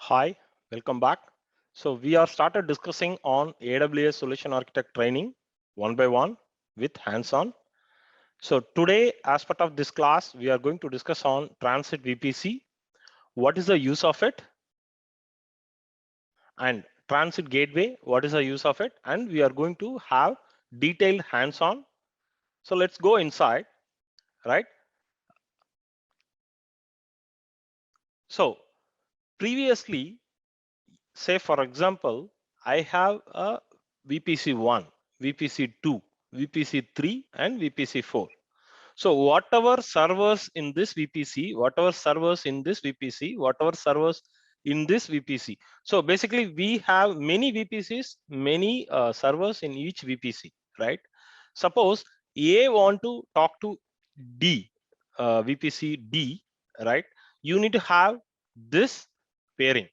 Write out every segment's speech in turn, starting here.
Hi, welcome back. So we are started discussing on AWS Solution Architect training one by one with hands-on. So today, as part of this class, we are going to discuss on Transit VPC. What is the use of it? And Transit Gateway, what is the use of it? And we are going to have detailed hands-on. So let's go inside, right? So previously, say for example, I have a VPC1, VPC2, VPC3, and VPC4. So whatever servers in this VPC, whatever servers in this VPC, whatever servers in this VPC. So basically we have many VPCs, many servers in each VPC, right? Suppose A want to talk to D, VPC D, right? You need to have this pairing,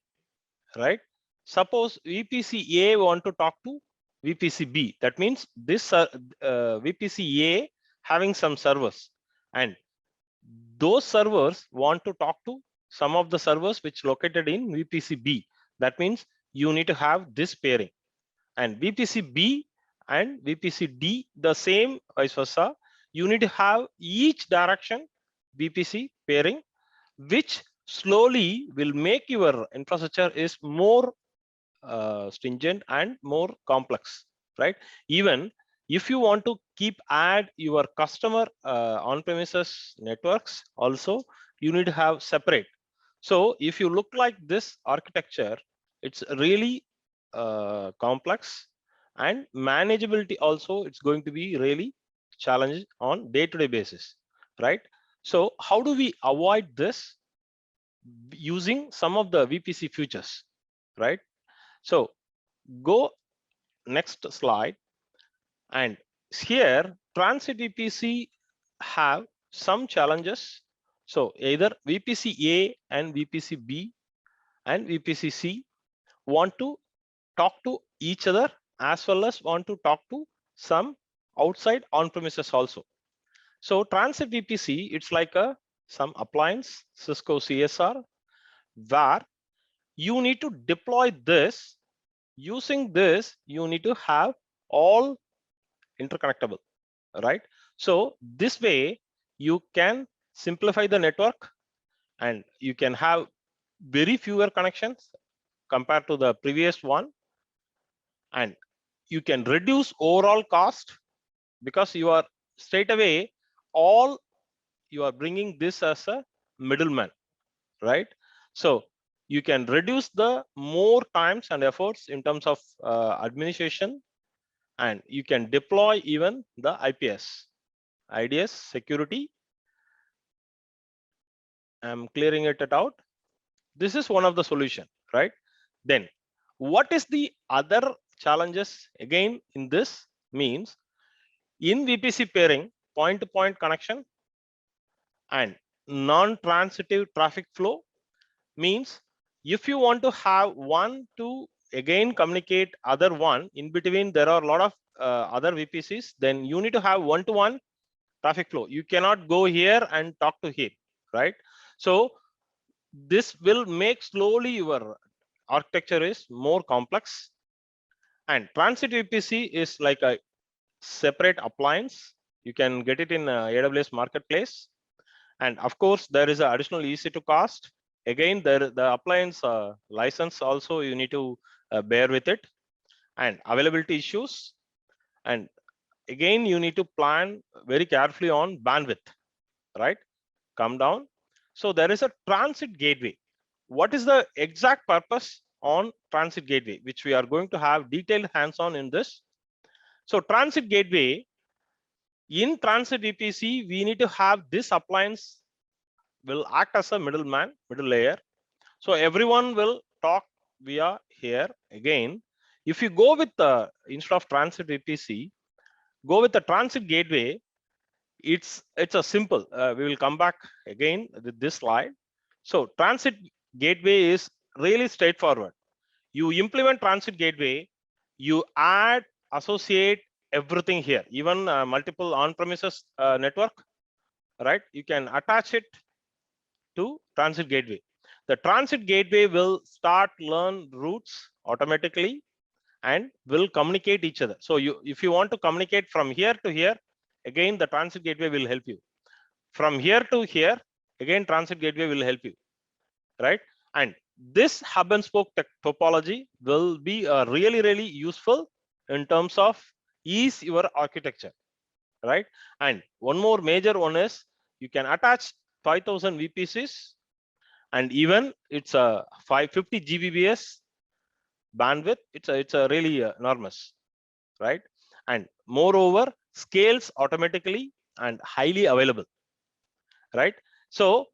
right? Suppose VPC A want to talk to VPC B. That means this VPC A having some servers, and those servers want to talk to some of the servers which located in VPC B. That means you need to have this pairing, and VPC B and VPC D the same, vice versa. You need to have each direction VPC pairing, which slowly will make your infrastructure is more stringent and more complex, right? Even if you want to keep add your customer on-premises networks, also you need to have separate. So if you look like this architecture, it's really complex, and manageability also it's going to be really challenging on day-to-day basis, right? So how do we avoid this? Using some of the VPC features, right? So go next slide. And here Transit VPC have some challenges. So either VPC A and VPC B and VPC C want to talk to each other, as well as want to talk to some outside on-premises also. So Transit VPC, it's like a some appliance, Cisco CSR, where you need to deploy this. Using this, you need to have all interconnectable, right? So this way you can simplify the network, and you can have very fewer connections compared to the previous one, and you can reduce overall cost, because you are straight away all you are bringing this as a middleman, right? So you can reduce the more times and efforts in terms of administration, and you can deploy even the IDS security. I'm clearing it out. This is one of the solution, right? Then what is the other challenges again in this? Means in VPC pairing, point-to-point connection and non-transitive traffic flow. Means if you want to have one to again communicate other one, in between there are a lot of other VPCs, then you need to have one-to-one traffic flow. You cannot go here and talk to here, right? So this will make slowly your architecture is more complex. And Transit VPC is like a separate appliance. You can get it in AWS marketplace, and of course there is an additional EC2 cost. Again, there the appliance license also you need to bear with it, and availability issues. And again, you need to plan very carefully on bandwidth, right? Come down. So there is a transit gateway. What is the exact purpose on transit gateway, which we are going to have detailed hands-on in this? So transit gateway, in transit VPC, we need to have this appliance will act as a middleman, middle layer. So everyone will talk via here. Again, if you go with the instead of transit VPC, go with the transit gateway. It's a simple. We will come back again with this slide. So transit gateway is really straightforward. You implement transit gateway, you add, associate everything here, even multiple on-premises network, right? You can attach it to transit gateway. the transit gateway will start learn routes automatically and will communicate each other. So if you want to communicate from here to here, again the transit gateway will help you. From here to here, again transit gateway will help you, right? And this hub and spoke topology will be really useful in terms of ease your architecture, right? And one more major one is you can attach 5000 VPCs, and even it's a 550 Gbps bandwidth. It's a really enormous, right? And moreover, scales automatically and highly available, right? So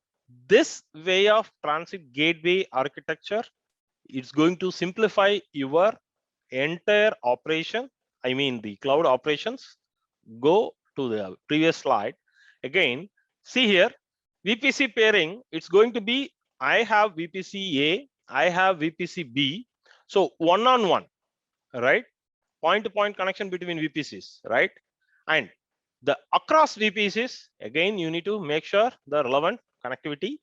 this way of transit gateway architecture, it's going to simplify your entire operation. I mean the cloud operations. Go to the previous slide. Again, see here, VPC pairing, it's going to be, I have VPC A, I have VPC B. So one-on-one, right? Point-to-point connection between VPCs, right? And the across VPCs, again, you need to make sure the relevant connectivity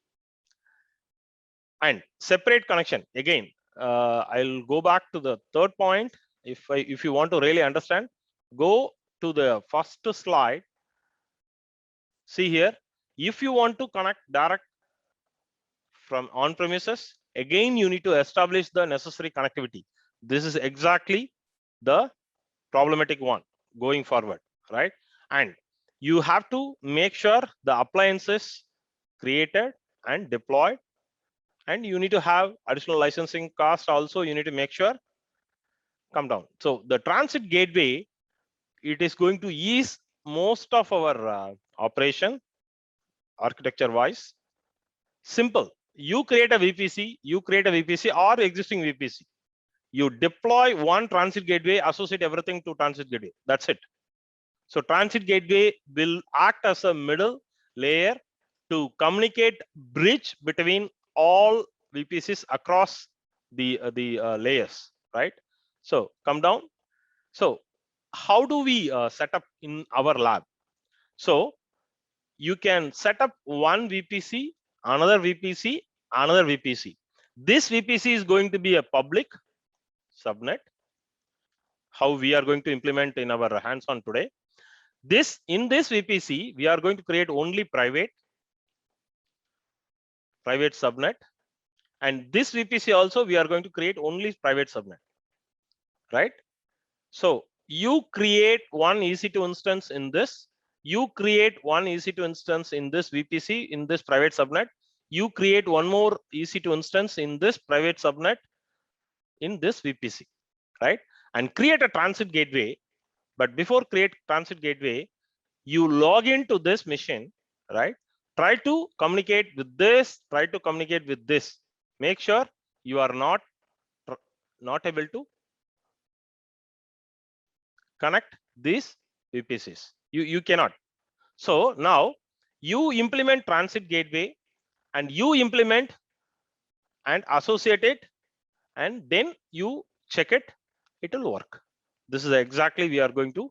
and separate connection. Again, I'll go back to the third point. If you want to really understand, go to the first slide. See here, if you want to connect direct from on premises, again, you need to establish the necessary connectivity. This is exactly the problematic one going forward, right? And you have to make sure the appliances created and deployed, and you need to have additional licensing cost also. You need to make sure come down. So the transit gateway, it is going to ease most of our operation architecture wise. Simple. You create a VPC or existing VPC. You deploy one transit gateway, associate everything to transit gateway. That's it. So transit gateway will act as a middle layer to communicate bridge between all VPCs across the layers, right? So come down. So how do we set up in our lab? So you can set up one VPC, another VPC, another VPC. This VPC is going to be a public subnet. How we are going to implement in our hands-on today. In this VPC, we are going to create only private subnet, and this VPC also we are going to create only private subnet, right? So you create one EC2 instance in this. You create one EC2 instance in this VPC in this private subnet. You create one more EC2 instance in this private subnet in this VPC, right? And create a transit gateway. But before create transit gateway, you log into this machine, right? Try to communicate with this, try to communicate with this. Make sure you are not able to connect these VPCs. You cannot. So now you implement transit gateway and you implement and associate it, and then you check it, it will work. This is exactly we are going to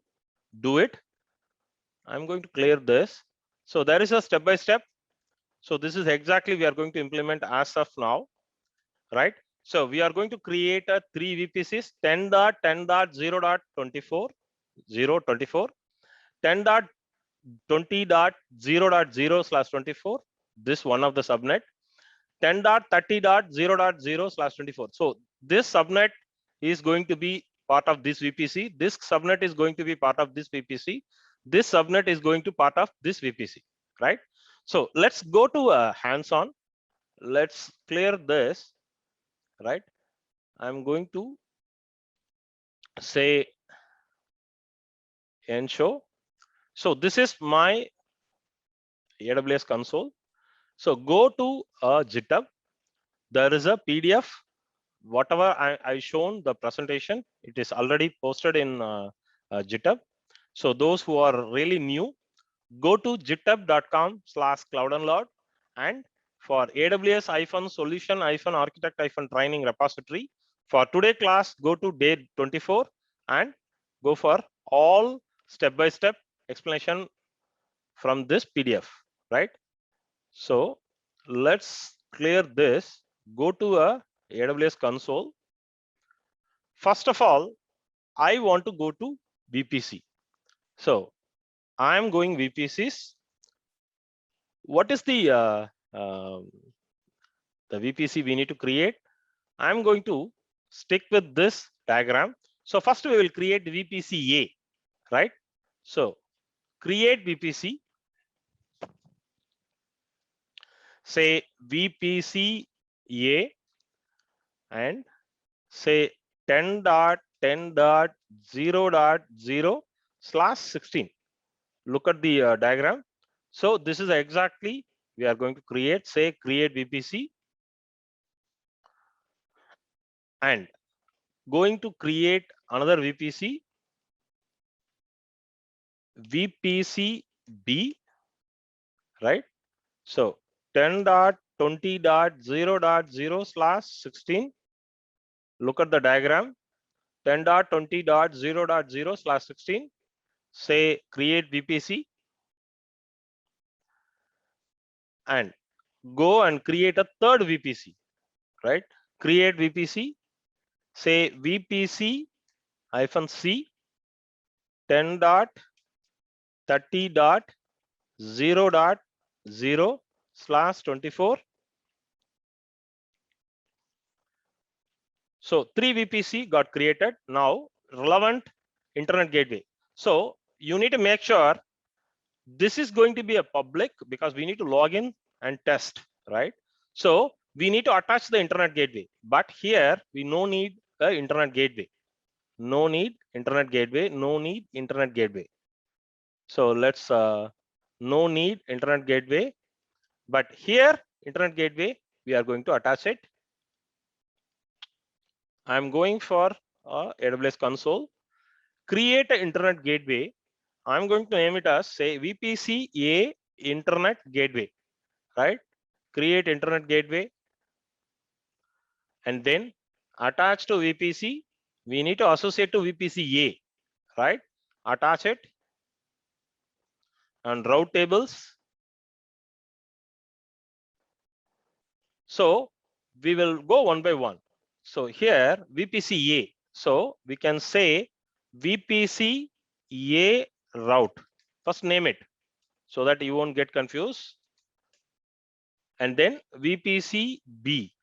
do it. I'm going to clear this. So there is a step-by-step. So this is exactly we are going to implement as of now, right? So we are going to create a 3 VPCs 10.10.0.24, 0.24, 10.20.0.0/24. This one of the subnet. 10.30.0.0/24. So this subnet is going to be part of this VPC. This subnet is going to be part of this VPC. This subnet is going to part of this VPC, right? So let's go to a hands-on. Let's clear this, right? I'm going to say enshow. So this is my AWS console. So go to GitHub. There is a PDF. Whatever I shown the presentation, it is already posted in GitHub. So those who are really new, go to github.com/cloudanlord, and for AWS-solution-architect-training repository. For today class, go to day 24 and go for all step-by-step explanation from this PDF, right? So let's clear this. go to a AWS console. First of all, I want to go to VPC. So I'm going VPCs. What is the VPC we need to create? I'm going to stick with this diagram. So first we will create VPC A, right? So create VPC, say VPC A, and say 10.10.0.0/16. Look at the diagram. So this is exactly we are going to create, say create VPC, and going to create another VPC, VPC B, right? So 10.20.0.0/16. Look at the diagram. 10.20.0.0/16. Say create VPC, and go and create a third VPC, right? Create VPC, say VPC -C 10.30.0.0/24. So 3 VPC got created. Now relevant internet gateway. So you need to make sure this is going to be a public because we need to log in and test, right? So we need to attach the internet gateway, but here we no need the internet gateway. No need internet gateway, no need internet gateway. So let's no need internet gateway, but here internet gateway we are going to attach it. I'm going for AWS console, create an internet gateway. I'm going to name it as say VPC A internet gateway, right? Create internet gateway, and then attach to VPC. We need to associate to VPC A, right? Attach it and route tables. So we will go one by one. So here VPC A. So we can say VPC A route. First name it so that you won't get confused. And then VPC B.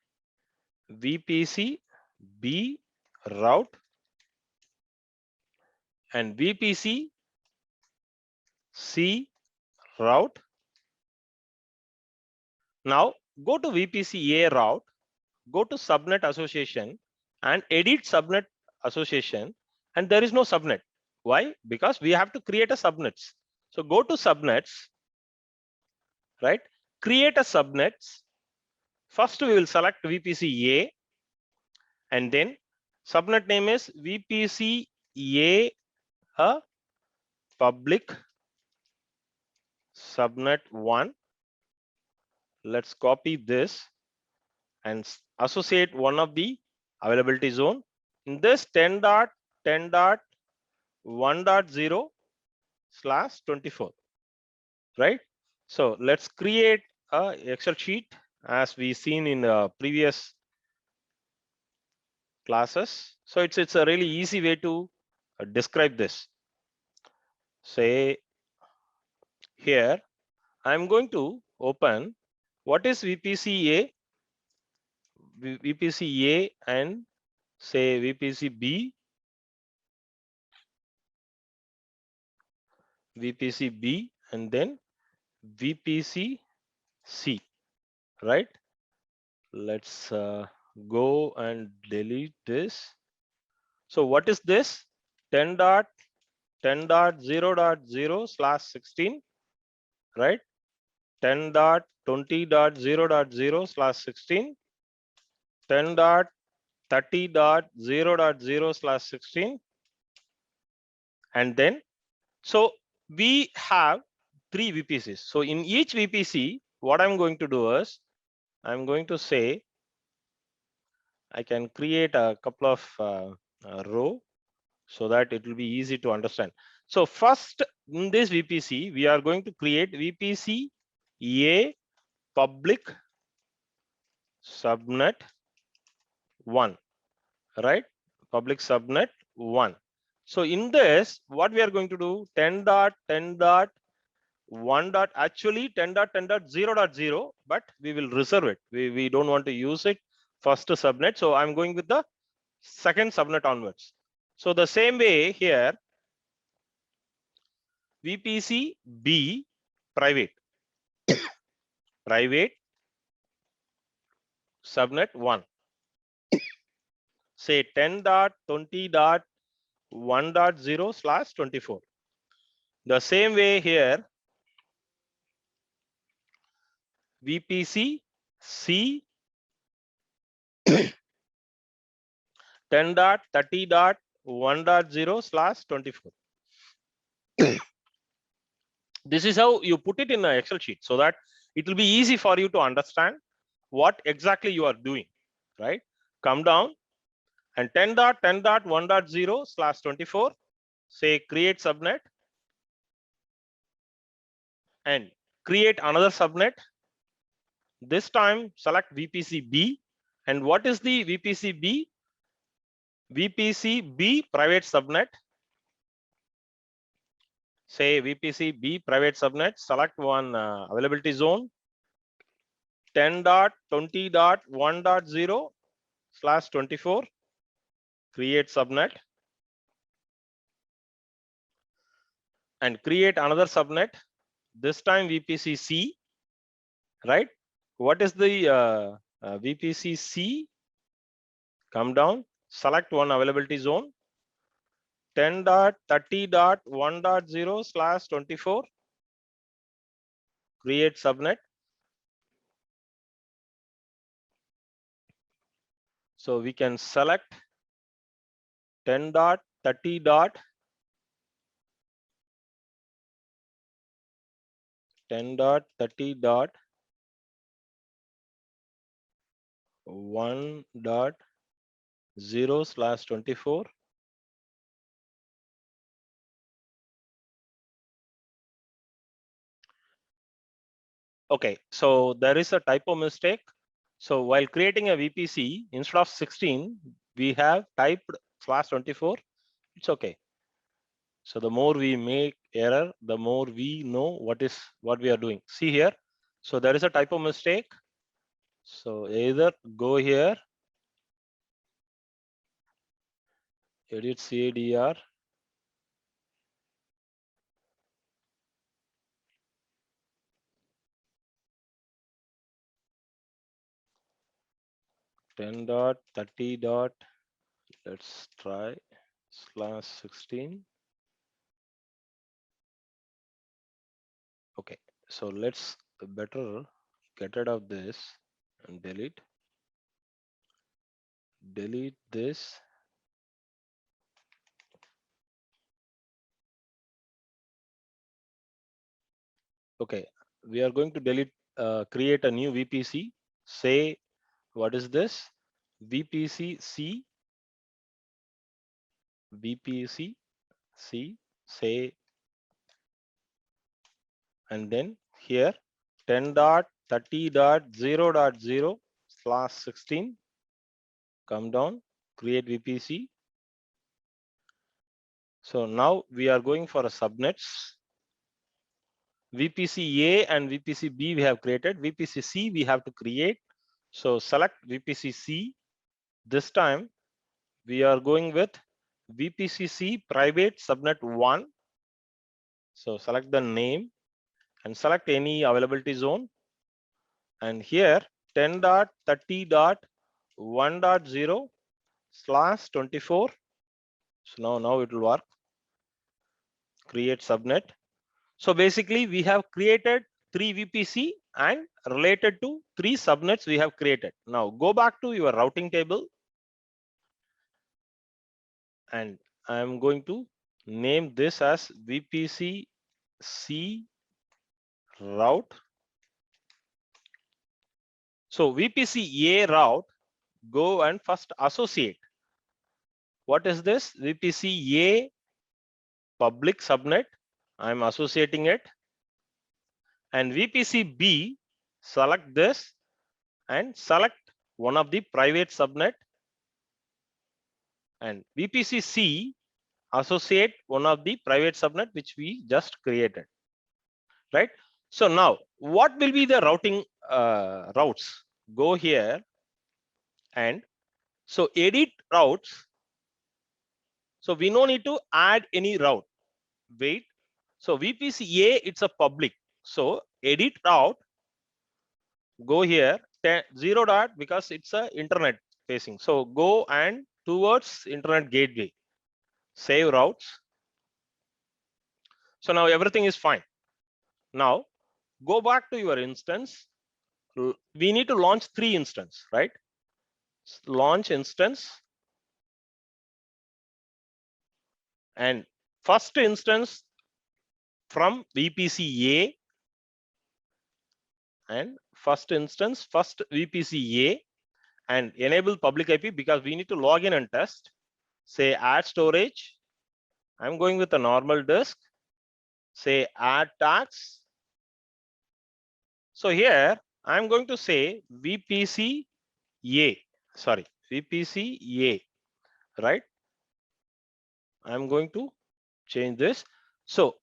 VPC B route, and VPC C route. Now go to VPC A route, go to subnet association and edit subnet association, and there is no subnet. Why? Because we have to create a subnets. So go to subnets, right? Create a subnets. First we will select VPC A, and then subnet name is VPC A public subnet 1. Let's copy this and associate one of the availability zone in this 10.10.1.0/24, right? So let's create a Excel sheet as we seen in previous classes. So it's a really easy way to describe this. Say here I'm going to open what is VPC A, VPC A, and say VPC B, VPC B, and then VPC C, right? Let's go and delete this. So what is this? 10.10.0.0/16, right? 10.20.0.0/16, 10.30.0.0/16, and then so we have 3 VPCs. So in each VPC, what I'm going to do is I'm going to say I can create a couple of row so that it will be easy to understand. So first in this VPC, we are going to create VPC A public subnet 1, right? Public subnet 1. So in this, what we are going to do, 10.10.1. Actually 10.10.0.0, but we will reserve it. We don't want to use it first subnet. So I'm going with the second subnet onwards. So the same way here, VPC B private, private subnet 1. Say 10.20.1.0/24. The same way here, VPC C 10.30.1.0/24. This is how you put it in an Excel sheet so that it will be easy for you to understand what exactly you are doing, right? Come down and 10.10.1.0/24, say create subnet and create another subnet. This time select VPC B. And what is the VPC B? VPC B private subnet. Say VPC B private subnet, select one availability zone, 10.20.1.0/24, create subnet and create another subnet, this time VPC C, right? What is the VPC C? Come down, select one availability zone, 10.30.1.0/24, create subnet. So we can select 10.30.1.0/24. Okay, so there is a typo mistake. So while creating a VPC, instead of 16, we have typed /24. It's okay. So the more we make error, the more we know what we are doing. See here. So there is a typo mistake. So either go here, edit CADR, .30. Let's try /16. Okay, so let's better get rid of this and delete this. Okay, we are going to create a new VPC. Say, what is this? VPC C, VPC C, say, and then here 10.30.0.0/16. Come down, create VPC. So now we are going for a subnets. VPC A and VPC B we have created. VPC C we have to create. So select VPC C. This time we are going with VPC C private subnet 1. So select the name and select any availability zone. And here 10.30.1.0/24. So now it will work. Create subnet. So basically we have created 3 VPC and related to 3 subnets we have created. Now go back to your routing table and I am going to name this as VPC C route. So VPC A route, go and first associate. What is this? VPC A public subnet. I'm associating it. And VPC B, select this and select one of the private subnet, and VPC C associate one of the private subnet which we just created, right? So now what will be the routing routes? Go here and so edit routes. So we no need to add any route. Wait. So VPC A, it's a public. So edit route. Go here 0 dot because it's a internet facing. So go and towards internet gateway. Save routes. So now everything is fine. Now go back to your instance. We need to launch 3 instances, right? Launch instance. And first instance from VPC A, and first instance, first VPC A, and enable public IP because we need to log in and test. Say add storage. I'm going with a normal disk. Say add tags. So here I'm going to say VPC A, sorry, VPC A, right? I'm going to change this. So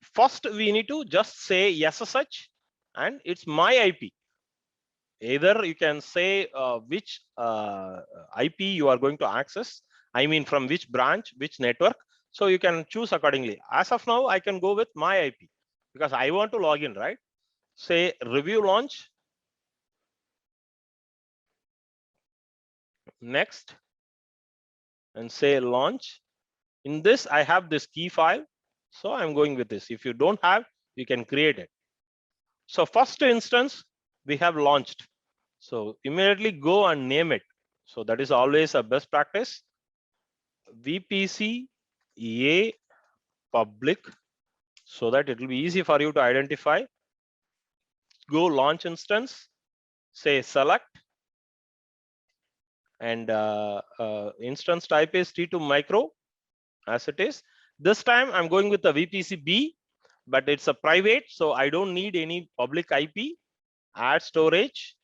first we need to just say SSH and it's my IP. Either you can say which IP you are going to access. I mean from which branch, which network. So you can choose accordingly. As of now, I can go with my IP because I want to log in, right? Say review launch. Next. And say launch. In this, I have this key file. So I'm going with this. If you don't have, you can create it. So first instance, we have launched. So immediately go and name it. So that is always a best practice. VPC A public, so that it will be easy for you to identify. Go launch instance, say select, and instance type is T2 micro as it is. This time I'm going with the VPC B, but it's a private, so I don't need any public IP. Add storage,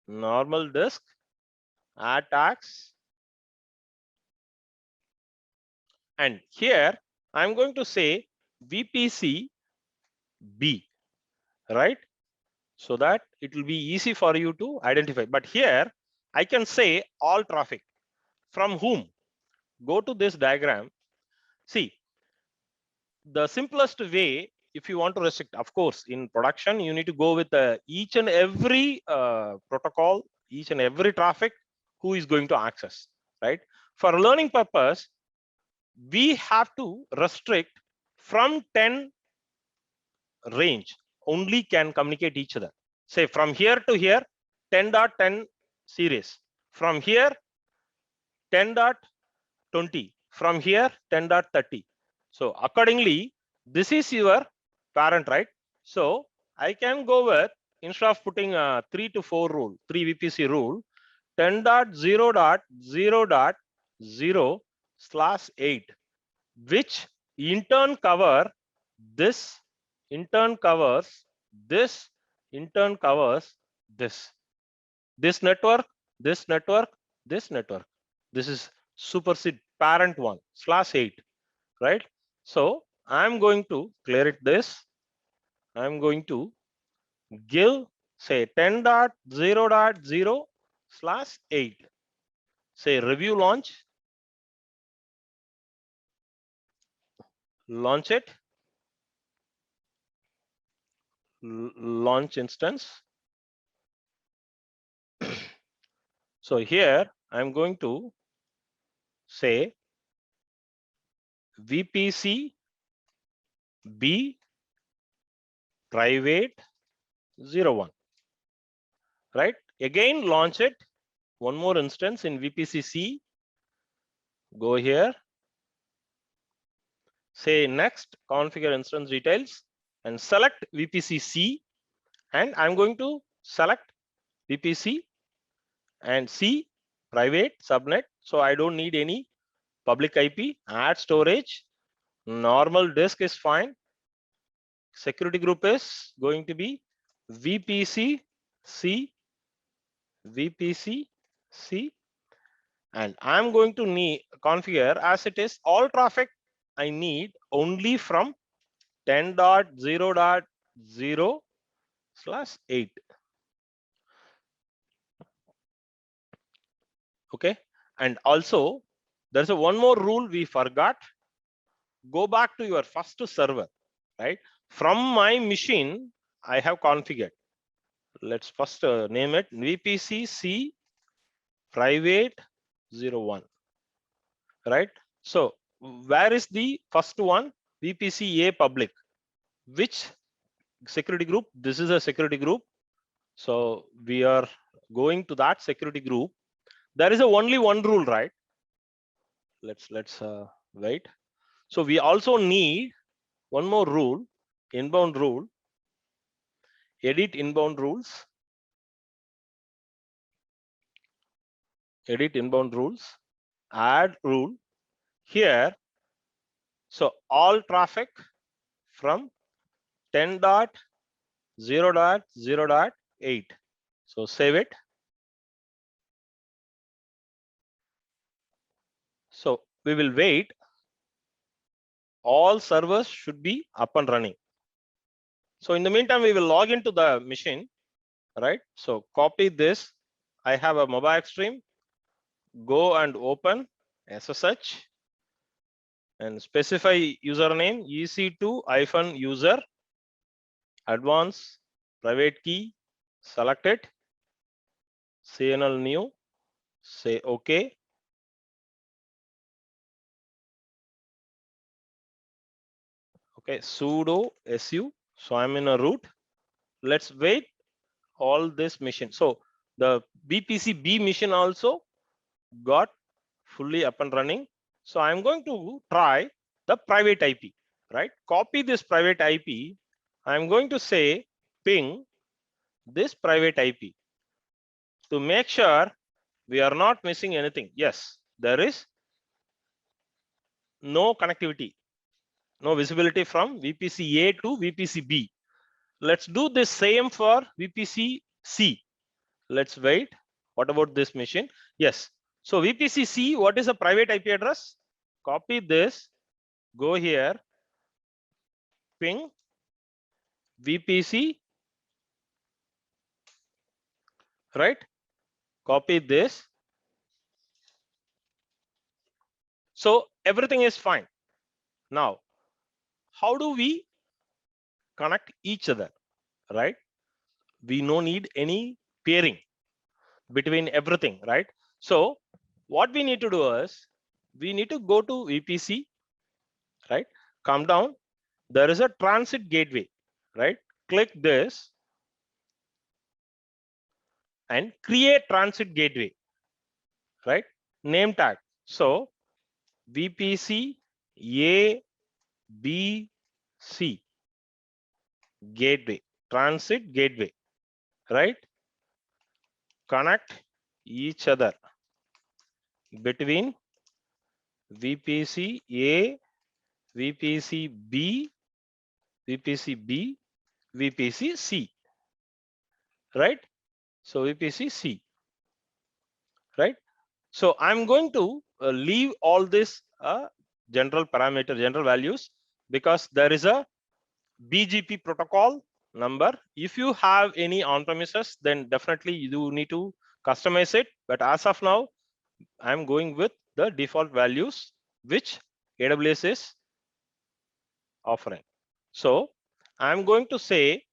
normal disk, add tags, and here I'm going to say VPC B, right? So that it will be easy for you to identify. But here I can say all traffic. From whom? Go to this diagram. See, the simplest way, if you want to restrict, of course, in production, you need to go with each and every protocol, each and every traffic who is going to access, right? For learning purpose, we have to restrict from 10 range only can communicate each other. Say from here to here, 10.10 series. From here, 10.20. From here, 10.30. So accordingly, this is your parent, right? So I can go with, instead of putting a 3 to 4 rule, 3 VPC rule, 10.0.0.0/8, which in turn cover this, in turn covers this, in turn covers this. This network, this network, this network. This is supersede parent 1/8, right? So I'm going to clear it this. I'm going to give say 10.0.0/8. Say review launch. Launch it. Launch instance. So here I'm going to say VPC B private 01, right? Again, launch it. One more instance in VPC C. Go here. Say next, configure instance details and select VPC C. And I'm going to select VPC and C private subnet. So I don't need any public IP. Add storage. Normal disk is fine. Security group is going to be VPC C VPC C, and I'm going to need configure as it is all traffic I need only from 10.0.0/8. Okay, and also there's a one more rule we forgot. Go back to your first server, right? From my machine I have configured. Let's first name it VPC C private 01, right? So where is the first one? VPC A public. Which security group? This is a security group, so we are going to that security group. There is a only one rule, right? Let's wait. So we also need one more rule, inbound rule. Edit inbound rules. Edit inbound rules. Add rule here. So all traffic from 10.0.0.8. So save it. So we will wait. All servers should be up and running. So in the meantime, we will log into the machine, right? So copy this. I have a mobile extreme. Go and open SSH and specify username EC2-user, advanced private key, select it, CNL new, say OK. Okay, sudo su. So I'm in a root. Let's wait all this mission. So the VPC B mission also got fully up and running. So I'm going to try the private IP, right? Copy this private IP. I'm going to say ping this private IP to make sure we are not missing anything. Yes, there is no connectivity, no visibility from VPC A to VPC B. Let's do the same for VPC C. Let's wait. What about this machine? Yes. So VPC C, what is a private IP address? Copy this, go here, ping VPC, right? Copy this. So everything is fine. Now, how do we connect each other, right? We no need any pairing between everything, right? So what we need to do is we need to go to VPC, right? Come down. There is a transit gateway, right? Click this and create transit gateway, right? Name tag. So VPC A B C gateway, transit gateway, right? Connect each other between VPC A, VPC B, VPC B, VPC C, right? So VPC C, right? So I'm going to leave all this general parameter, general values, because there is a BGP protocol number. If you have any on-premises, then definitely you need to customize it. But as of now, I'm going with the default values which AWS is offering. So I'm going to say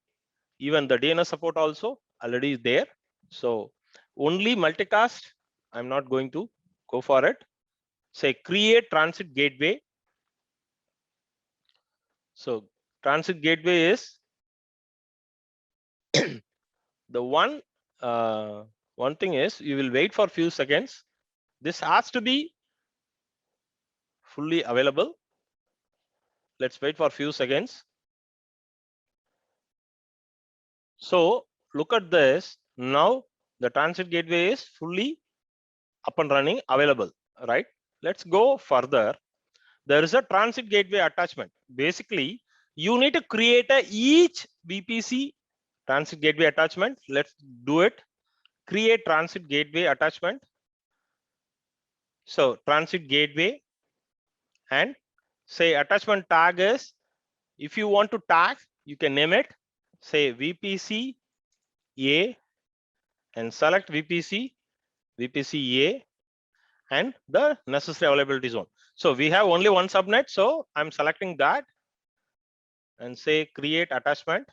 even the DNS support also already is there. So only multicast, I'm not going to go for it. Say create transit gateway. So transit gateway is the one thing is you will wait for a few seconds. This has to be fully available. Let's wait for a few seconds. So look at this. Now the transit gateway is fully up and running, available, right? Let's go further. There is a transit gateway attachment. Basically, you need to create each VPC transit gateway attachment. Let's do it. create transit gateway attachment. So transit gateway, and say attachment tag is, if you want to tag, you can name it, say VPC A, and select VPC A and the necessary availability zone. So we have only one subnet, so I'm selecting that and say create attachment.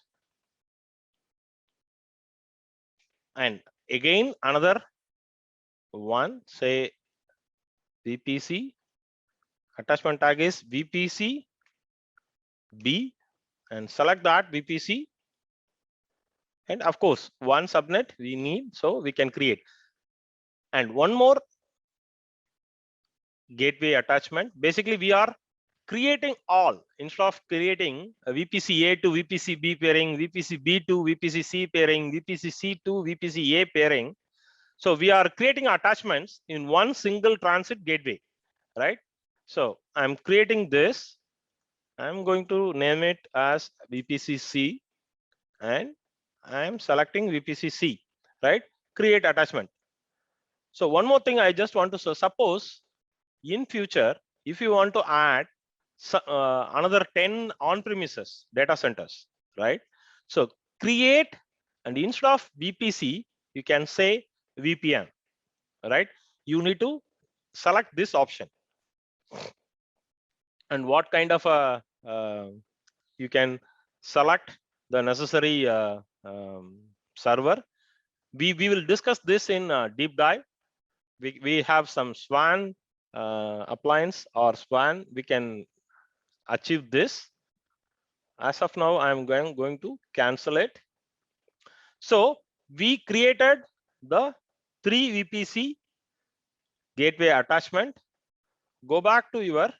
And again another one, say VPC, attachment tag is VPC B, and select that VPC. And of course one subnet we need, so we can create. And one more gateway attachment. Basically we are creating all, instead of creating a VPC A to VPC B pairing, VPC B to VPC C pairing, VPC C to VPC A pairing. So we are creating attachments in one single transit gateway, right? So I'm creating this. I'm going to name it as VPC C, and I'm selecting VPC C, right? Create attachment. So one more thing I just want to suppose in future, if you want to add another 10 on-premises data centers, right? So create, and instead of VPC, you can say VPN, right? You need to select this option. And what kind of a you can select the necessary server. We will discuss this in deep dive. We have some SWAN appliance or SWAN. We can achieve this. As of now, I'm going to cancel it. So we created the 3 VPC gateway attachment. Go back to your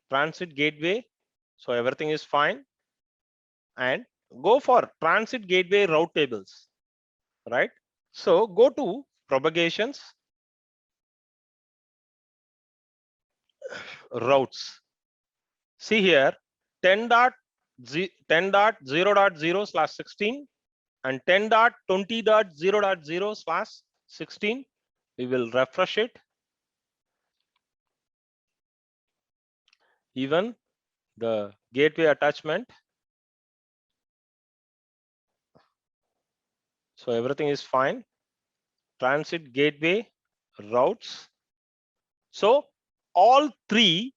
transit gateway. So everything is fine. And go for transit gateway route tables, right? So go to propagations, routes. See here 10.0.0/16 and 10.20.0.0/16. We will refresh it. Even the gateway attachment. So everything is fine. Transit gateway routes. So all 3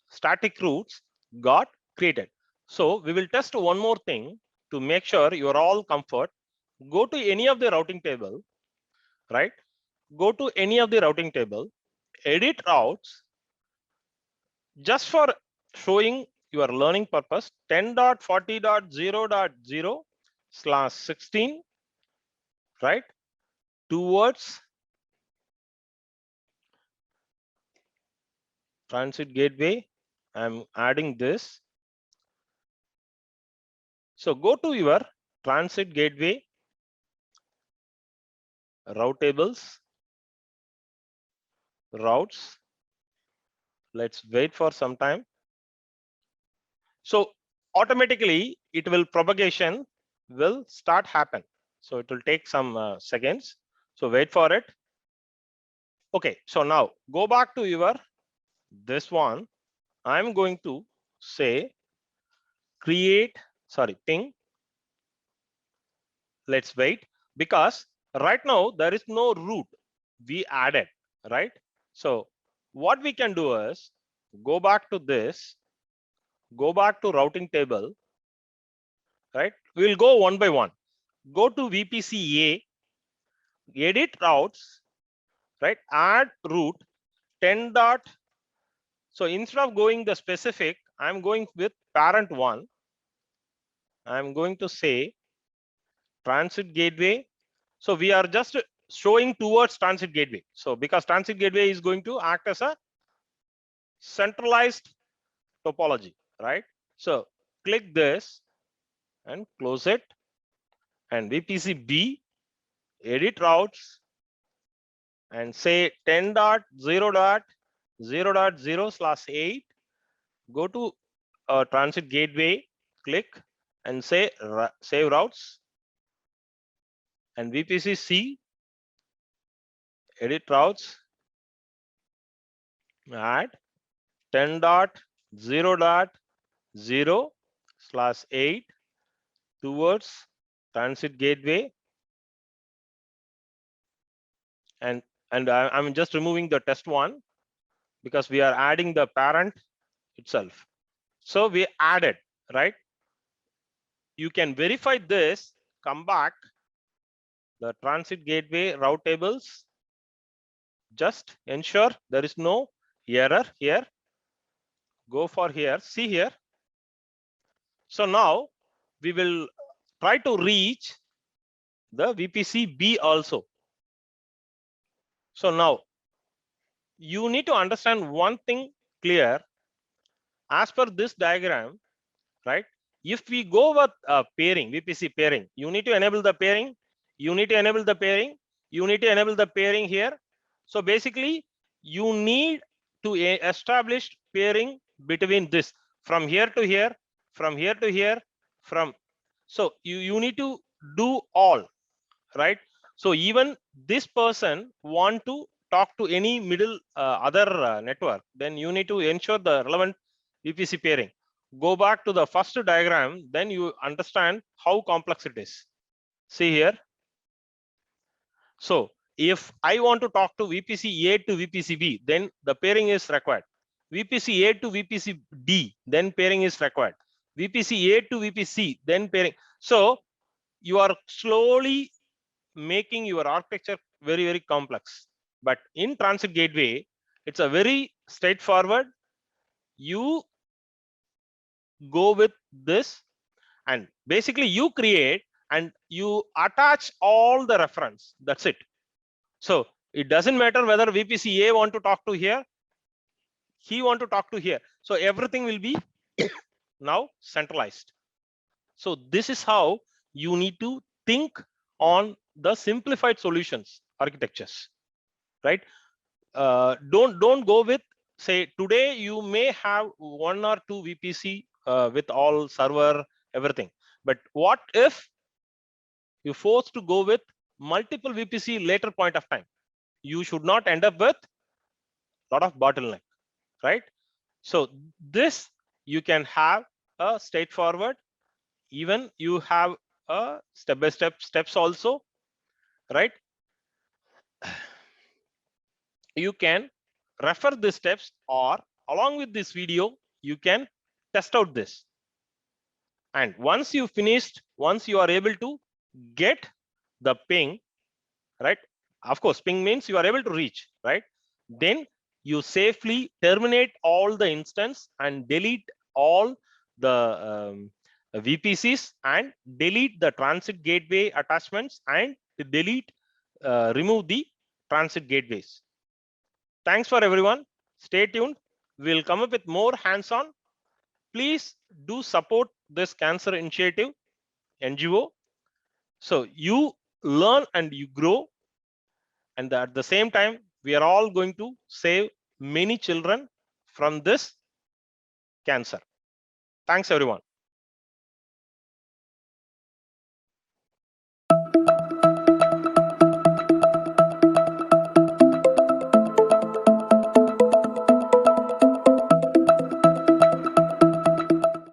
static routes got created. So we will test one more thing to make sure you are all comfort. Go to any of the routing table, right? Go to any of the routing table, edit routes. Just for showing your learning purpose, 10.40.0.0/16, right? Towards transit gateway. I'm adding this. So go to your transit gateway route tables, routes. Let's wait for some time. So automatically it will propagation will start happen. So it will take some seconds. So wait for it. Okay, so now go back to your this one. I'm going to say create, sorry, ping. Let's wait, because right now there is no route we added, right? So what we can do is go back to this, go back to routing table, right? We'll go one by one. Go to VPC A, edit routes, right? Add route 10. So instead of going the specific, I'm going with parent one. I'm going to say transit gateway. So we are just showing towards transit gateway. So because transit gateway is going to act as a centralized topology, right? So click this and close it. And VPC B, edit routes, and say 10.0.0.0/8. Go to transit gateway, click and say save routes. and VPC C, edit routes, add 10.0.0/8 towards transit gateway, and I'm just removing the test one because we are adding the parent itself. So we added, right? You can verify this, come back, the transit gateway route tables, just ensure there is no error here. Go for here, see here. So now we will try to reach the VPC B also. So now you need to understand one thing clear. As per this diagram, right? If we go with pairing, VPC pairing, you need to enable the pairing. You need to enable the pairing. You need to enable the pairing here. So basically, you need to establish pairing between this from here to here, from here to here, from. So you need to do all, right? So even this person want to talk to any middle other network, then you need to ensure the relevant VPC pairing. Go back to the first diagram, then you understand how complex it is. See here. So if I want to talk to VPC A to VPC B, then the pairing is required. VPC A to VPC D, then pairing is required. VPC A to VPC, then pairing. So you are slowly making your architecture very, very complex. But in transit gateway, it's a very straightforward. You go with this, and basically you create and you attach all the reference. That's it. So it doesn't matter whether VPC A want to talk to here, he want to talk to here. So everything will be now centralized. So this is how you need to think on the simplified solutions architectures, right? Don't go with, say, today you may have one or two VPC with all server everything, but what if you forced to go with multiple VPC later point of time? You should not end up with a lot of bottleneck, right? So this you can have a straightforward, even you have a step-by-step steps also, right? You can refer the steps, or along with this video you can test out this, and once you finished, once you are able to get the ping, right? Of course, ping means you are able to reach, right? Then you safely terminate all the instance and delete all the VPCs and delete the transit gateway attachments and delete remove the transit gateways. Thanks for everyone. Stay tuned. We'll come up with more hands-on. Please do support this cancer initiative, NGO. So you learn and you grow. And at the same time, we are all going to save many children from this cancer. Thanks, everyone.